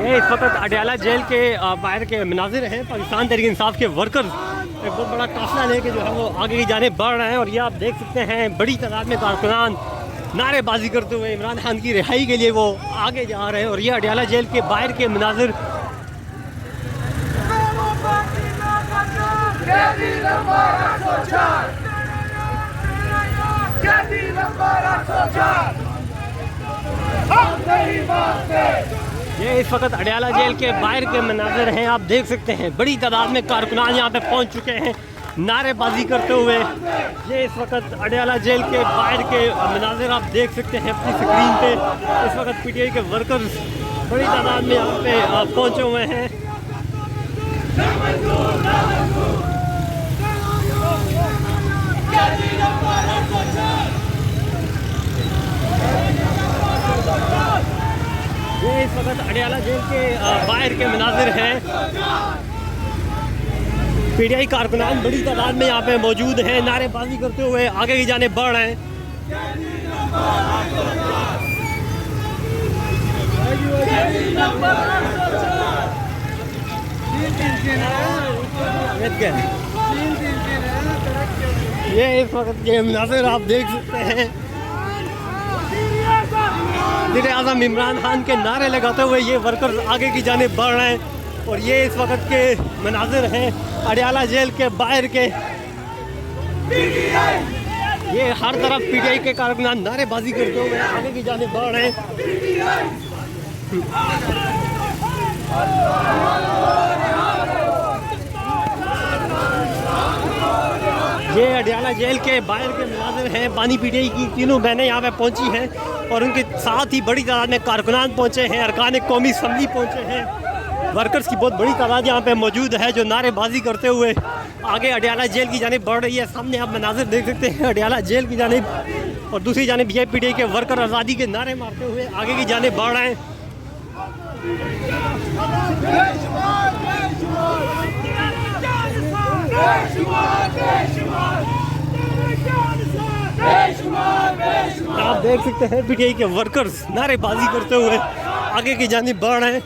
ये इस वक्त अडयाला जेल के बाहर के मनाजिर हैं। पाकिस्तान तहरीक इंसाफ के वर्कर्स एक बहुत बड़ा काफिला लेके जो है वो आगे की जाने बढ़ रहे हैं और ये आप देख सकते हैं बड़ी तादाद में कारकुनान नारेबाजी करते हुए इमरान खान की रिहाई के लिए वो आगे जा रहे हैं। और ये अडयाला जेल के बाहर के मनाजिर ये इस वक्त अडयाला जेल के बाहर के मनाजिर हैं। आप देख सकते हैं बड़ी तादाद में कारकुनान यहाँ पे पहुँच चुके हैं नारेबाजी करते हुए। ये इस वक्त अडयाला जेल के बाहर के मनाजिर आप देख सकते हैं अपनी स्क्रीन पे। इस वक्त पीटीआई के वर्कर्स बड़ी तादाद में यहाँ पे पहुँचे हुए हैं। ये इस वक्त अडयाला जेल के बाहर के मनाजिर हैं। पीटीआई कारकुनान बड़ी तादाद में यहाँ पे मौजूद हैं, नारेबाजी करते हुए आगे की जाने बढ़ रहे हैं। ये इस वक्त के मनाजिर आप देख सकते हैं वज़ीर आज़म इमरान खान के नारे लगाते हुए ये वर्कर्स आगे की जाने बढ़ रहे हैं। और ये इस वक्त के मनाजिर हैं अडयाला जेल के बाहर के। ये हर तरफ पीटीआई के कारकुनान नारेबाजी करते हुए आगे की जाने बढ़ रहे हैं। ये अडयाला जेल के बाहर के मनाजिर हैं। बानी पीटीआई की तीनों बहनें यहाँ पे पहुँची हैं और उनके साथ ही बड़ी तादाद में कारकुनान पहुँचे हैं, अरकान कौमी असम्बली पहुँचे हैं। वर्कर्स की बहुत बड़ी तादाद यहाँ पे मौजूद है जो नारेबाजी करते हुए आगे अडयाला जेल की जानिब बढ़ रही है। सामने आप मनाजिर देख सकते हैं अडयाला जेल की जानिब, और दूसरी जानिब ये पीटीआई के वर्कर आज़ादी के नारे मारते हुए आगे की जानिब बढ़ रहे हैं। आप देख सकते हैं पीटीआई के वर्कर्स नारेबाजी करते हुए आगे की जानिब बढ़ रहे हैं।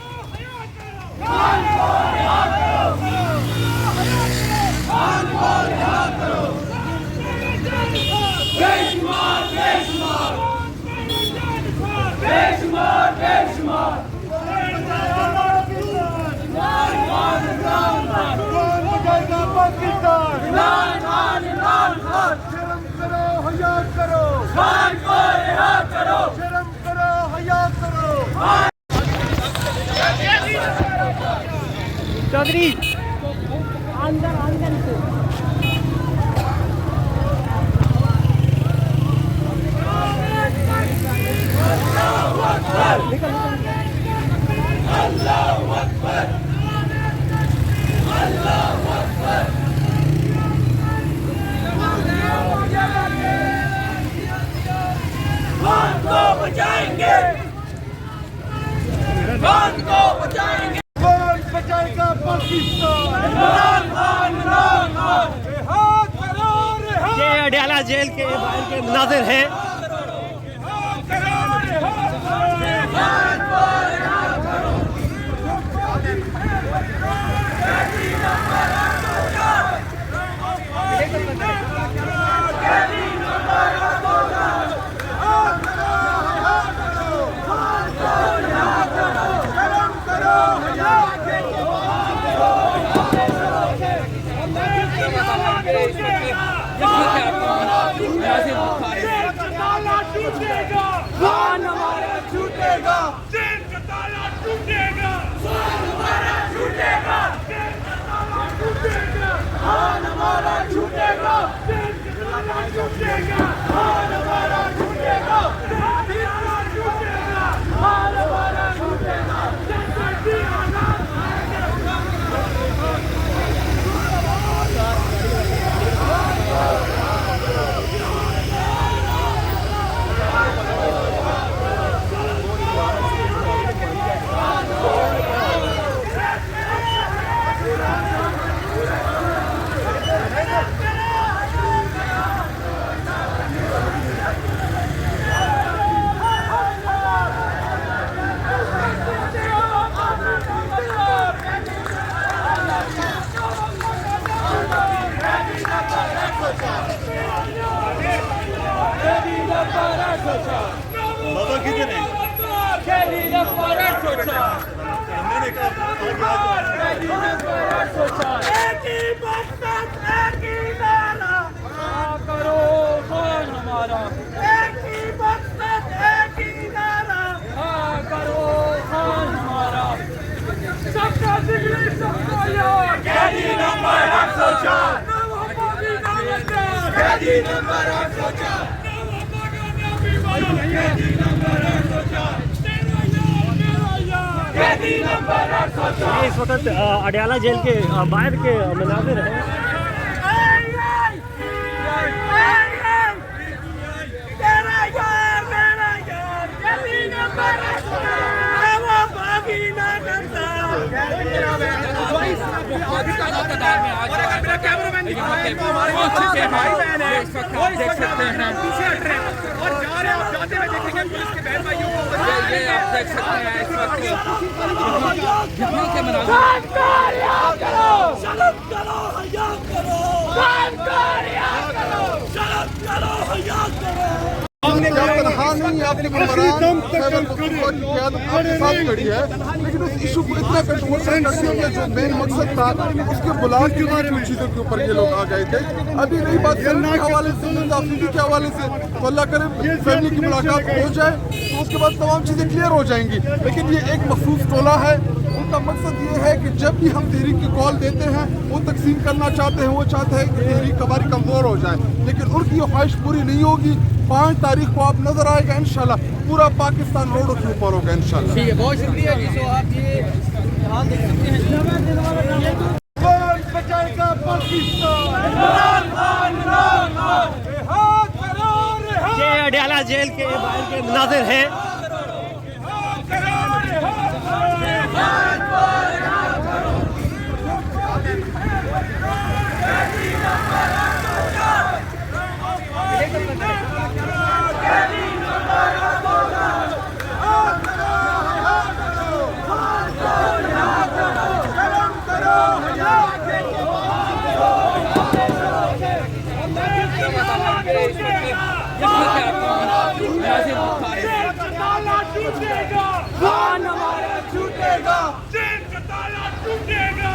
चौधरी अंदर अंदर से अल्लाहू अकबर, अल्लाहू अकबर। खान को बचाएंगे, खान को बचाएंगे, कौन बचाएगा पाकिस्तान? इमरान खान, इमरान खान। रिहाई करो, रिहाई। ये अडयाला जेल के बाहर के मनाजिर हैं। खान हमारा छूटेगा, जेल का ताला टूटेगा, खान हमारा छूटेगा, जेल का ताला टूटेगा, खान हमारा छूटेगा, जेल का ताला टूटेगा, खान हमारा छूटेगा, खान हमारा छूटेगा। बाबा किधर है? मैंने एक ही मकसद, एक ही नारा, करो कौन हमारा। एक ही मकसद, एक ही नारा, करो कौन हमारा। सबका जिगरी सबका यार, कैदी नंबर 804, कैदी नंबर 804, कैदी नंबर 804, कैदी नंबर 804। ये इस वक्त अडयाला जेल के बाहर के मनाजिर हैं। तेरा यार मेरा यार, कैदी नंबर 804, वो बागी ना करता। मेरा कैमरामैन अच्छे भाई बहन है, देख सकते हैं पीछे हट रहे हैं और जा रहे हैं। आप जाते हुए देखेंगे पुलिस के बहन भाइयों को, ये आप देख सकते हैं इस वक्त जितने के मनाजिर करो, शर्म करो, हया करो, करो, हया करो। हमने तनहा नहीं, आपने ममरान खैबर पख्तूनख्वा की क़यादत आपके साथ खड़ी है, लेकिन उस इशू को इतना कंट्रोल से कर दिया जो मेन मकसद था उसके बुलाव के बारे में चीज़ों के ऊपर ये लोग आ गए थे। अभी रही बात करने के हवाले से, आफरीदी के हवाले से, तो अल्लाह करे फैमिली की मुलाकात हो जाए तो उसके बाद तमाम चीज़ें क्लियर हो जाएंगी। लेकिन ये एक मखसूस टोला है, उनका मकसद ये है कि जब भी हम तहरीक की कॉल देते हैं वो तकसीम करना चाहते हैं, वो चाहते हैं कि तहरीक हमारी कमज़ोर हो जाए, लेकिन उनकी ख्वाहिश पूरी नहीं होगी। 5 तारीख को आप नजर आएगा इंशाल्लाह, पूरा पाकिस्तान रोडों के ऊपर होगा इंशाल्लाह। ठीक है, बहुत शुक्रिया जी। तो आप ये यहाँ देख सकते हैं, बचाएगा पाकिस्तान। ये अडयाला जेल के बाहर के मनाजिर हैं। छूटेगा, हमारा छूटेगा, जेल का ताला टूटेगा।